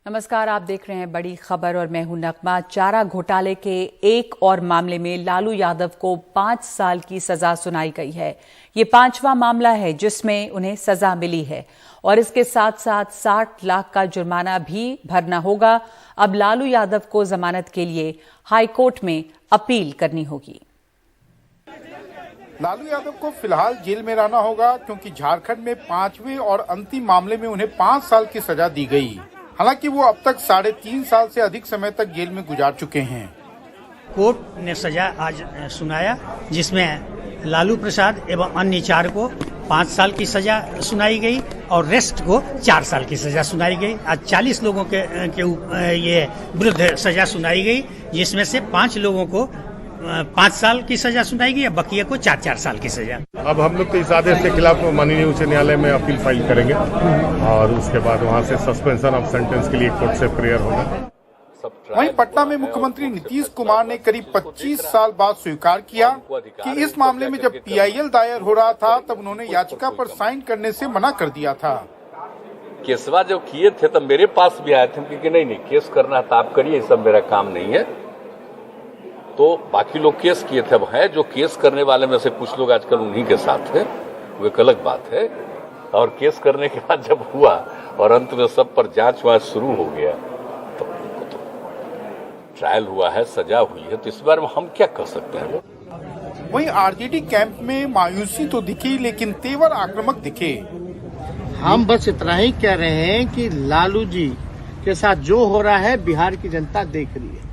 नमस्कार, आप देख रहे हैं बड़ी खबर और मैं हूं नगमा। चारा घोटाले के एक और मामले में लालू यादव को 5 साल की सजा सुनाई गई है। ये 5वां मामला है जिसमें उन्हें सजा मिली है और इसके साथ साथ 60 लाख का जुर्माना भी भरना होगा। अब लालू यादव को जमानत के लिए हाईकोर्ट में अपील करनी होगी। लालू यादव को फिलहाल जेल में रहना होगा क्योंकि झारखंड में 5वें और अंतिम मामले में उन्हें 5 साल की सजा दी गई। हालांकि वो अब तक 3.5 साल से अधिक समय तक जेल में गुजार चुके हैं। कोर्ट ने सजा आज सुनाया जिसमें लालू प्रसाद एवं अन्य 4 को 5 साल की सजा सुनाई गई और रेस्ट को 4 साल की सजा सुनाई गई। आज 40 लोगों के ये विरुद्ध सजा सुनाई गई, जिसमें से 5 लोगों को 5 साल की सजा सुनाई गई, बकिया को 4-4 साल की सजा। अब हम लोग तो इस आदेश के खिलाफ माननीय उच्च न्यायालय में अपील फाइल करेंगे और उसके बाद वहां से सस्पेंशन ऑफ सेंटेंस के लिए कोर्ट से प्रेयर होगा। वहीं पटना में मुख्यमंत्री नीतीश कुमार ने करीब 25 साल बाद स्वीकार किया कि इस मामले में जब PIL दायर हो रहा था तब उन्होंने याचिका पर साइन करने से मना कर दिया था। केसवा जब किए थे तब मेरे पास भी आए थे कि नहीं केस करना है तो आप करिए, ये सब मेरा काम नहीं है। तो बाकी लोग केस किए थे, अब है जो केस करने वाले में से कुछ लोग आजकल उन्हीं के साथ है, वो एक अलग बात है। और केस करने के बाद जब हुआ और अंत में सब पर जांच वांच शुरू हो गया तो ट्रायल हुआ है, सजा हुई है, तो इस बार में हम क्या कर सकते हैं। वहीं RJD कैंप में मायूसी तो दिखी लेकिन तेवर आक्रामक दिखे। हम बस इतना ही कह रहे हैं कि लालू जी के साथ जो हो रहा है बिहार की जनता देख रही है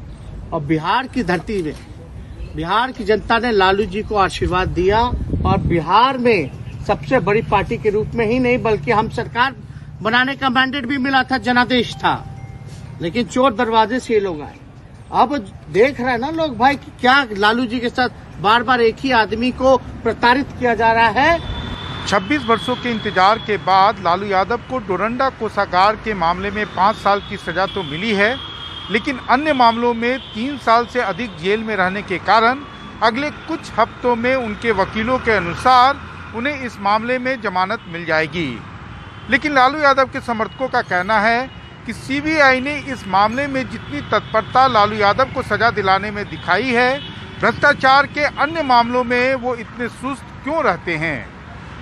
और बिहार की धरती में बिहार की जनता ने लालू जी को आशीर्वाद दिया और बिहार में सबसे बड़ी पार्टी के रूप में ही नहीं बल्कि हम सरकार बनाने का मैंडेट भी मिला था, जनादेश था, लेकिन चोर दरवाजे से ये लोग आए। अब देख रहे हैं ना लोग भाई कि क्या लालू जी के साथ बार बार एक ही आदमी को प्रताड़ित किया जा रहा है। 26 वर्षों के इंतजार के बाद लालू यादव को डोरंडा कोषागार के मामले में 5 साल की सजा तो मिली है, लेकिन अन्य मामलों में 3 साल से अधिक जेल में रहने के कारण अगले कुछ हफ्तों में उनके वकीलों के अनुसार उन्हें इस मामले में जमानत मिल जाएगी। लेकिन लालू यादव के समर्थकों का कहना है कि CBI ने इस मामले में जितनी तत्परता लालू यादव को सजा दिलाने में दिखाई है, भ्रष्टाचार के अन्य मामलों में वो इतने सुस्त क्यों रहते हैं।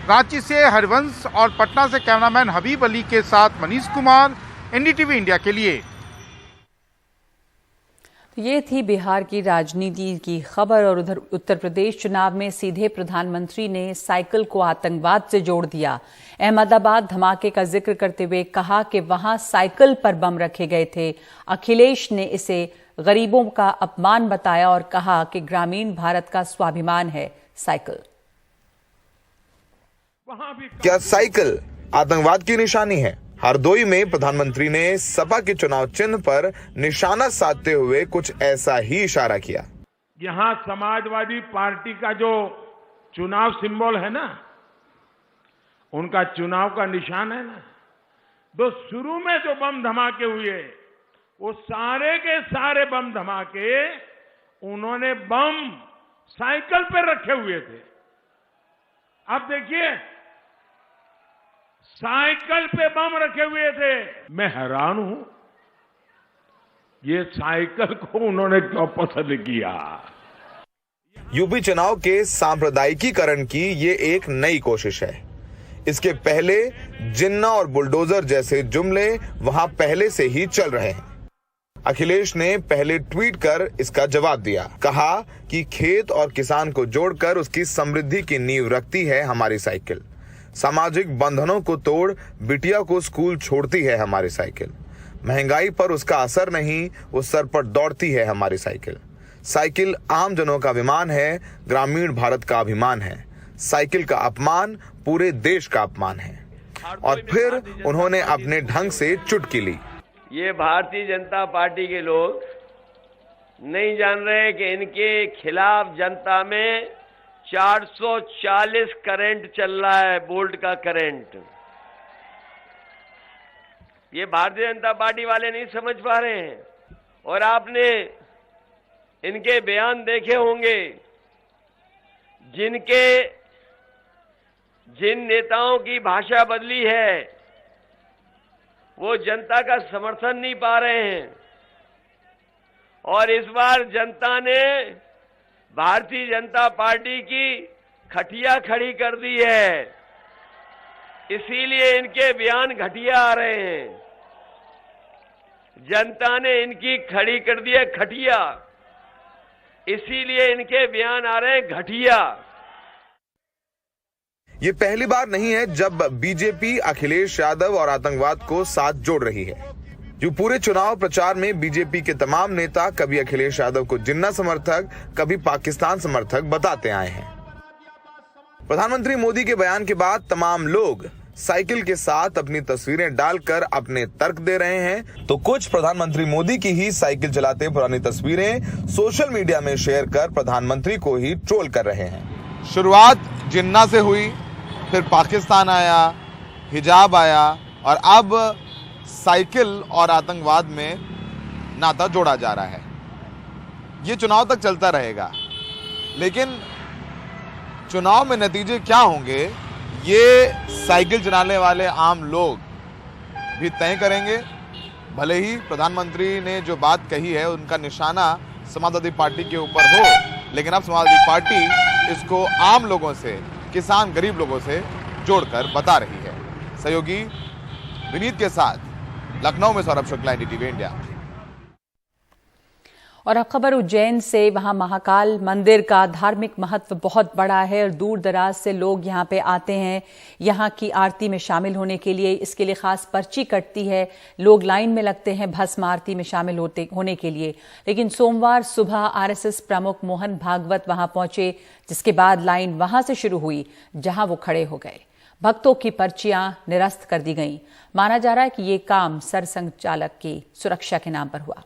रांची से हरिवंश और पटना से कैमरामैन हबीब अली के साथ मनीष कुमार, NDTV इंडिया के लिए। ये थी बिहार की राजनीति की खबर। और उधर उत्तर प्रदेश चुनाव में सीधे प्रधानमंत्री ने साइकिल को आतंकवाद से जोड़ दिया। अहमदाबाद धमाके का जिक्र करते हुए कहा कि वहां साइकिल पर बम रखे गए थे। अखिलेश ने इसे गरीबों का अपमान बताया और कहा कि ग्रामीण भारत का स्वाभिमान है साइकिल। क्या साइकिल आतंकवाद की निशानी है? हरदोई में प्रधानमंत्री ने सपा के चुनाव चिन्ह पर निशाना साधते हुए कुछ ऐसा ही इशारा किया। यहाँ समाजवादी पार्टी का जो चुनाव सिंबल है ना, उनका चुनाव का निशान है ना, तो शुरू में जो बम धमाके हुए वो सारे के सारे बम धमाके उन्होंने बम साइकिल पे रखे हुए थे। अब देखिए साइकिल पे बम रखे हुए थे। मैं हैरान हूं ये साइकिल को उन्होंने क्यों पसंद किया। यूपी चुनाव के सांप्रदायिकीकरण की ये एक नई कोशिश है। इसके पहले जिन्ना और बुलडोजर जैसे जुमले वहां पहले से ही चल रहे हैं। अखिलेश ने पहले ट्वीट कर इसका जवाब दिया, कहा कि खेत और किसान को जोड़कर उसकी समृद्धि की नींव रखती है हमारी साइकिल। सामाजिक बंधनों को तोड़ बिटिया को स्कूल छोड़ती है हमारी साइकिल। महंगाई पर उसका असर नहीं, उस सर पर दौड़ती है हमारी साइकिल। साइकिल आम जनों का विमान है, ग्रामीण भारत का अभिमान है। साइकिल का अपमान पूरे देश का अपमान है। और फिर उन्होंने अपने ढंग से चुटकी ली। ये भारतीय जनता पार्टी के लोग नहीं जान रहे कि इनके खिलाफ जनता में 440 करंट चल रहा है, वोल्ट का करंट। ये भारतीय जनता पार्टी वाले नहीं समझ पा रहे हैं। और आपने इनके बयान देखे होंगे, जिन नेताओं की भाषा बदली है वो जनता का समर्थन नहीं पा रहे हैं। और इस बार जनता ने भारतीय जनता पार्टी की खटिया खड़ी कर दी है, इसीलिए इनके बयान घटिया आ रहे हैं। जनता ने इनकी खड़ी कर दी है खटिया, इसीलिए इनके बयान आ रहे हैं घटिया। ये पहली बार नहीं है जब बीजेपी अखिलेश यादव और आतंकवाद को साथ जोड़ रही है। जो पूरे चुनाव प्रचार में बीजेपी के तमाम नेता कभी अखिलेश यादव को जिन्ना समर्थक, कभी पाकिस्तान समर्थक बताते आए हैं। प्रधानमंत्री मोदी के बयान के बाद तमाम लोग साइकिल के साथ अपनी तस्वीरें डालकर अपने तर्क दे रहे हैं, तो कुछ प्रधानमंत्री मोदी की ही साइकिल चलाते पुरानी तस्वीरें सोशल मीडिया में शेयर कर प्रधानमंत्री को ही ट्रोल कर रहे हैं। शुरुआत जिन्ना से हुई, फिर पाकिस्तान आया, हिजाब आया और अब साइकिल और आतंकवाद में नाता जोड़ा जा रहा है। ये चुनाव तक चलता रहेगा, लेकिन चुनाव में नतीजे क्या होंगे ये साइकिल चलाने वाले आम लोग भी तय करेंगे। भले ही प्रधानमंत्री ने जो बात कही है उनका निशाना समाजवादी पार्टी के ऊपर हो, लेकिन अब समाजवादी पार्टी इसको आम लोगों से, किसान गरीब लोगों से जोड़कर बता रही है। सहयोगी विनीत के साथ लखनऊ में सौरभ शुक्ला, NDTV इंडिया। और अब खबर उज्जैन से। वहां महाकाल मंदिर का धार्मिक महत्व बहुत बड़ा है और दूर दराज से लोग यहां पे आते हैं यहां की आरती में शामिल होने के लिए। इसके लिए खास पर्ची कटती है, लोग लाइन में लगते हैं भस्म आरती में शामिल होने के लिए। लेकिन सोमवार सुबह RSS प्रमुख मोहन भागवत वहां पहुंचे, जिसके बाद लाइन वहां से शुरू हुई जहां वो खड़े हो गए। भक्तों की पर्चियां निरस्त कर दी गईं। माना जा रहा है कि ये काम सरसंघ चालक की सुरक्षा के नाम पर हुआ।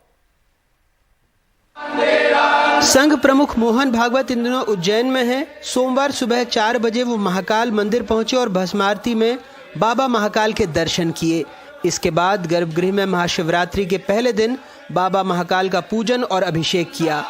संघ प्रमुख मोहन भागवत इन दिनों उज्जैन में हैं। सोमवार सुबह 4 बजे वो महाकाल मंदिर पहुंचे और भस्मारती में बाबा महाकाल के दर्शन किए। इसके बाद गर्भगृह में महाशिवरात्रि के पहले दिन बाबा महाकाल का पूजन और अभिषेक किया।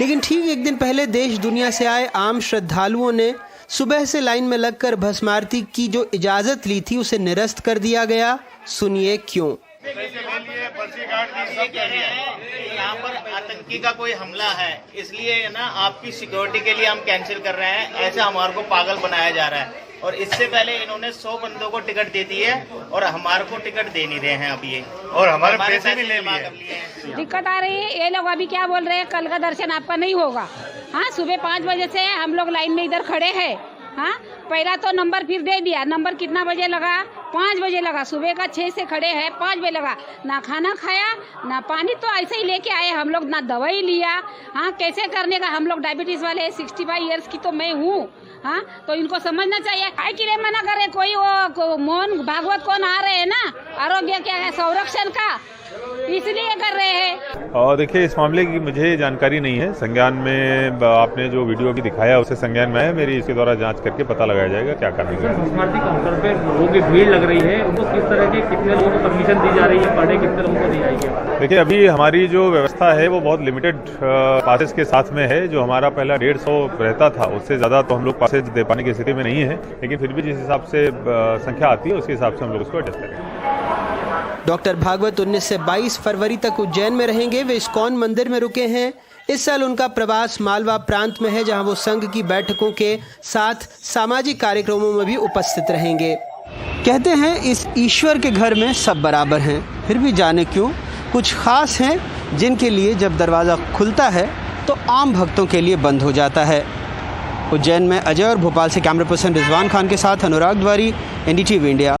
लेकिन ठीक एक दिन पहले देश दुनिया से आए आम श्रद्धालुओं ने सुबह से लाइन में लगकर भस्मारती की जो इजाजत ली थी उसे निरस्त कर दिया गया। सुनिए क्यों। यहाँ पर आतंकी का कोई हमला है, इसलिए ना आपकी सिक्योरिटी के लिए हम कैंसिल कर रहे हैं। ऐसे हमारे को पागल बनाया जा रहा है और इससे पहले इन्होंने 100 बंदों को टिकट दे दी है और हमारे को टिकट दे नहीं रहे हैं अब ये, और हमारे पैसे भी ले लिए। दिक्कत आ रही है। ये लोग अभी क्या बोल रहे हैं, कल का दर्शन आपका नहीं होगा। हाँ, सुबह 5 बजे से हम लोग लाइन में इधर खड़े हैं। हाँ, पहला तो नंबर फिर दे दिया। नंबर कितना बजे लगा? 5 बजे लगा। सुबह का 6 से खड़े हैं, 5 बजे लगा। ना खाना खाया ना पानी, तो ऐसे ही लेके आए हम लोग, ना दवाई लिया। हाँ, कैसे करने का? हम लोग डायबिटीज वाले 65 ईयर्स की तो मैं हूँ। हाँ, तो इनको समझना चाहिए। काय के लिए मना करे कोई? वो मोहन भागवत कौन आ रहे हैं ना, आरोग्य क्या है, संरक्षण का, इसलिए कर रहे हैं। और देखिए, इस मामले की मुझे जानकारी नहीं है। संज्ञान में आपने जो वीडियो भी दिखाया उसे संज्ञान में है मेरी, इसके द्वारा जांच करके पता लगाया जाएगा क्या करने का। भस्मारती काउंटर पे लोगों की भीड़ लग रही है, उनको किस तरह के, कितने लोगों को परमिशन दी जा रही है, पर डे कितने लोगों को दी जाएगी? देखिए, अभी हमारी जो व्यवस्था है वो बहुत लिमिटेड पासेस के साथ में है। जो हमारा पहला 150 रहता था, उससे ज्यादा तो हम लोग पासेज दे पाने की स्थिति में नहीं है, लेकिन फिर भी जिस हिसाब से संख्या आती है उसके हिसाब से हम लोग उसको एडजस्ट करेंगे। डॉक्टर भागवत 19 से 22 फरवरी तक उज्जैन में रहेंगे। वे इस्कॉन मंदिर में रुके हैं। इस साल उनका प्रवास मालवा प्रांत में है, जहां वो संघ की बैठकों के साथ सामाजिक कार्यक्रमों में भी उपस्थित रहेंगे। कहते हैं इस ईश्वर के घर में सब बराबर हैं, फिर भी जाने क्यों कुछ खास हैं जिनके लिए जब दरवाज़ा खुलता है तो आम भक्तों के लिए बंद हो जाता है। उज्जैन में अजय और भोपाल से कैमरा पर्सन रिजवान खान के साथ अनुराग द्वारी, NDTV इंडिया।